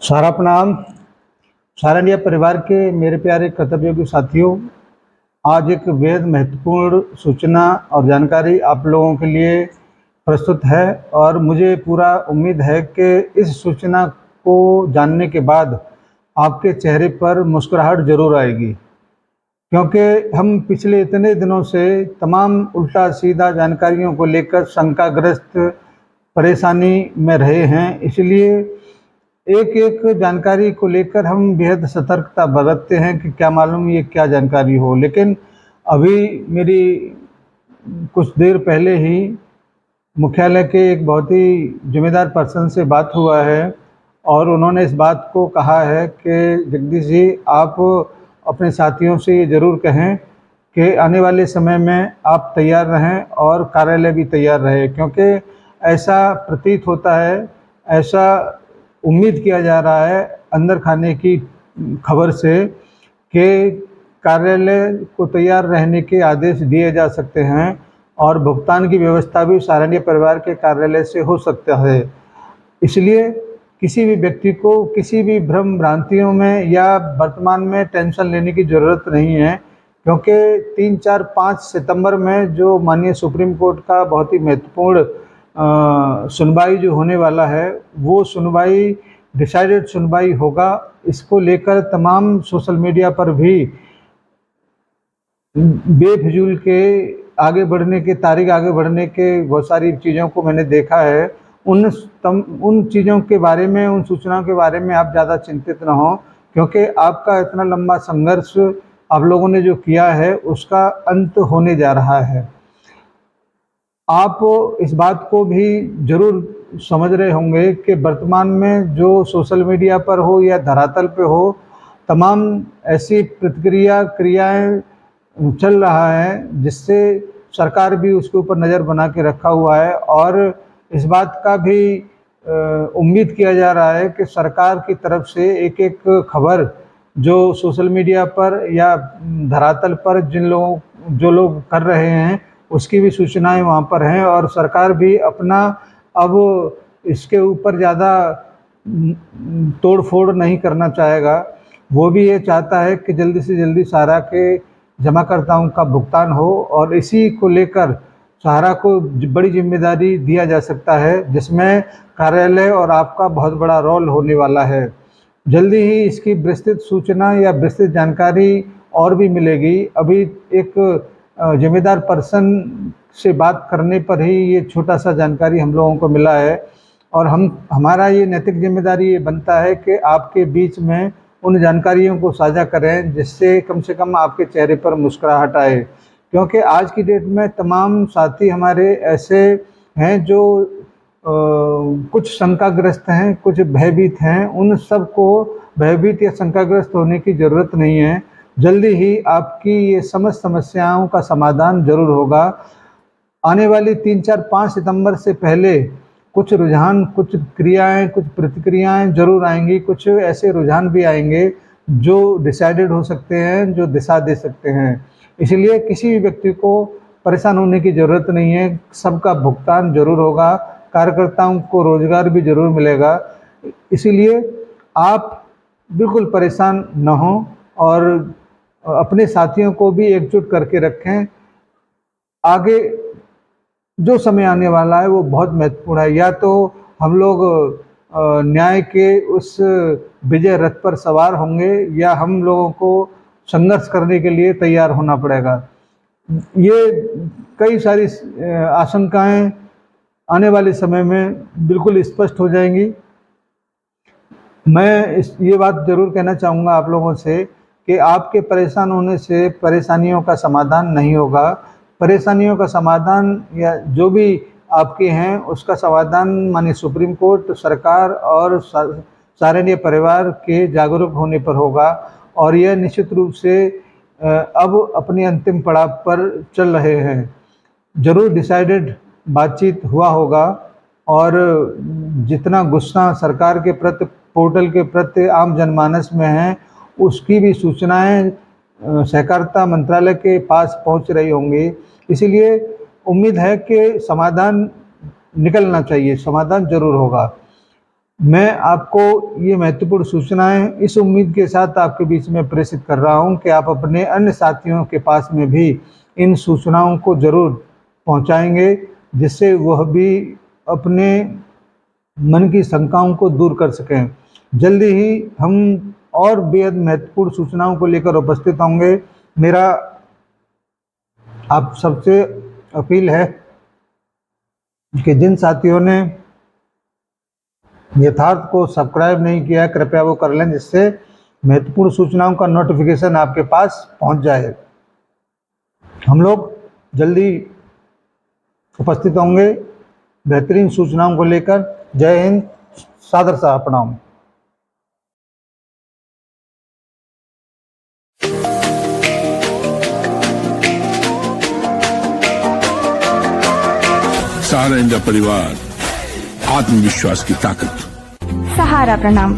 सारा प्रणाम। सारा इंडिया परिवार के मेरे प्यारे कर्तव्योग्य साथियों, आज एक बेहद महत्वपूर्ण सूचना और जानकारी आप लोगों के लिए प्रस्तुत है और मुझे पूरा उम्मीद है कि इस सूचना को जानने के बाद आपके चेहरे पर मुस्कुराहट जरूर आएगी, क्योंकि हम पिछले इतने दिनों से तमाम उल्टा सीधा जानकारियों को लेकर शंकाग्रस्त परेशानी में रहे हैं। इसलिए एक एक जानकारी को लेकर हम बेहद सतर्कता बरतते हैं कि क्या मालूम ये क्या जानकारी हो। लेकिन अभी मेरी कुछ देर पहले ही मुख्यालय के एक बहुत ही जिम्मेदार पर्सन से बात हुआ है और उन्होंने इस बात को कहा है कि जगदीश जी, आप अपने साथियों से ये ज़रूर कहें कि आने वाले समय में आप तैयार रहें और कार्यालय भी तैयार रहे, क्योंकि ऐसा प्रतीत होता है, ऐसा उम्मीद किया जा रहा है अंदर खाने की खबर से कि कार्यालय को तैयार रहने के आदेश दिए जा सकते हैं और भुगतान की व्यवस्था भी सारा इंडिया परिवार के कार्यालय से हो सकता है। इसलिए किसी भी व्यक्ति को किसी भी भ्रम भ्रांतियों में या वर्तमान में टेंशन लेने की ज़रूरत नहीं है, क्योंकि 3, 4, 5 सितंबर में जो माननीय सुप्रीम कोर्ट का बहुत ही महत्वपूर्ण सुनवाई जो होने वाला है, वो सुनवाई डिसाइडेड सुनवाई होगा। इसको लेकर तमाम सोशल मीडिया पर भी बेफिजूल के आगे बढ़ने के तारीख आगे बढ़ने के बहुत सारी चीज़ों को मैंने देखा है। उन चीज़ों के बारे में, उन सूचनाओं के बारे में आप ज़्यादा चिंतित न हो, क्योंकि आपका इतना लंबा संघर्ष आप लोगों ने जो किया है उसका अंत होने जा रहा है। आप इस बात को भी ज़रूर समझ रहे होंगे कि वर्तमान में जो सोशल मीडिया पर हो या धरातल पे हो, तमाम ऐसी क्रियाएं चल रहा है जिससे सरकार भी उसके ऊपर नज़र बना के रखा हुआ है और इस बात का भी उम्मीद किया जा रहा है कि सरकार की तरफ से एक एक खबर जो सोशल मीडिया पर या धरातल पर जो लोग कर रहे हैं उसकी भी सूचनाएं वहाँ पर हैं और सरकार भी अपना अब इसके ऊपर ज़्यादा तोड़ फोड़ नहीं करना चाहेगा। वो भी ये चाहता है कि जल्दी से जल्दी सहारा के जमाकर्ताओं का भुगतान हो और इसी को लेकर सहारा को बड़ी जिम्मेदारी दिया जा सकता है, जिसमें कार्यालय और आपका बहुत बड़ा रोल होने वाला है। जल्दी ही इसकी विस्तृत सूचना या विस्तृत जानकारी और भी मिलेगी। अभी एक जिम्मेदार पर्सन से बात करने पर ही ये छोटा सा जानकारी हम लोगों को मिला है और हमारा ये नैतिक जिम्मेदारी ये बनता है कि आपके बीच में उन जानकारियों को साझा करें जिससे कम से कम आपके चेहरे पर मुस्कुराहट आए, क्योंकि आज की डेट में तमाम साथी हमारे ऐसे हैं जो कुछ शंकाग्रस्त हैं, कुछ भयभीत हैं। उन सब को भयभीत या शंकाग्रस्त होने की ज़रूरत नहीं है। जल्दी ही आपकी ये समस्त समस्याओं का समाधान जरूर होगा। आने वाली 3, 4, 5 सितंबर से पहले कुछ रुझान, कुछ क्रियाएं, कुछ प्रतिक्रियाएं जरूर आएंगी। कुछ ऐसे रुझान भी आएंगे जो डिसाइडेड हो सकते हैं, जो दिशा दे सकते हैं। इसलिए किसी भी व्यक्ति को परेशान होने की ज़रूरत नहीं है। सबका भुगतान जरूर होगा, कार्यकर्ताओं को रोजगार भी जरूर मिलेगा। इसीलिए आप बिल्कुल परेशान न हों और अपने साथियों को भी एकजुट करके रखें। आगे जो समय आने वाला है वो बहुत महत्वपूर्ण है। या तो हम लोग न्याय के उस विजय रथ पर सवार होंगे या हम लोगों को संघर्ष करने के लिए तैयार होना पड़ेगा। ये कई सारी आशंकाएं आने वाले समय में बिल्कुल स्पष्ट हो जाएंगी। मैं ये बात जरूर कहना चाहूँगा आप लोगों से कि आपके परेशान होने से परेशानियों का समाधान नहीं होगा। परेशानियों का समाधान या जो भी आपके हैं उसका समाधान माननीय सुप्रीम कोर्ट, सरकार और सारे इंडिया परिवार के जागरूक होने पर होगा और यह निश्चित रूप से अब अपने अंतिम पड़ाव पर चल रहे हैं। जरूर डिसाइडेड बातचीत हुआ होगा और जितना गुस्सा सरकार के प्रति, पोर्टल के प्रति आम जनमानस में है, उसकी भी सूचनाएं सहकारिता मंत्रालय के पास पहुंच रही होंगी। इसीलिए उम्मीद है कि समाधान निकलना चाहिए, समाधान जरूर होगा। मैं आपको ये महत्वपूर्ण सूचनाएं इस उम्मीद के साथ आपके बीच में प्रेषित कर रहा हूं कि आप अपने अन्य साथियों के पास में भी इन सूचनाओं को ज़रूर पहुंचाएंगे, जिससे वह भी अपने मन की शंकाओं को दूर कर सकें। जल्दी ही हम और बेहद महत्वपूर्ण सूचनाओं को लेकर उपस्थित होंगे। मेरा आप सबसे अपील है कि जिन साथियों ने यथार्थ को सब्सक्राइब नहीं किया है, कृपया वो कर लें, जिससे महत्वपूर्ण सूचनाओं का नोटिफिकेशन आपके पास पहुंच जाए। हम लोग जल्दी उपस्थित होंगे बेहतरीन सूचनाओं को लेकर। जय हिंद, सादर सा प्रणाम। सहारा इंडिया परिवार, आत्मविश्वास की ताकत। सहारा प्रणाम।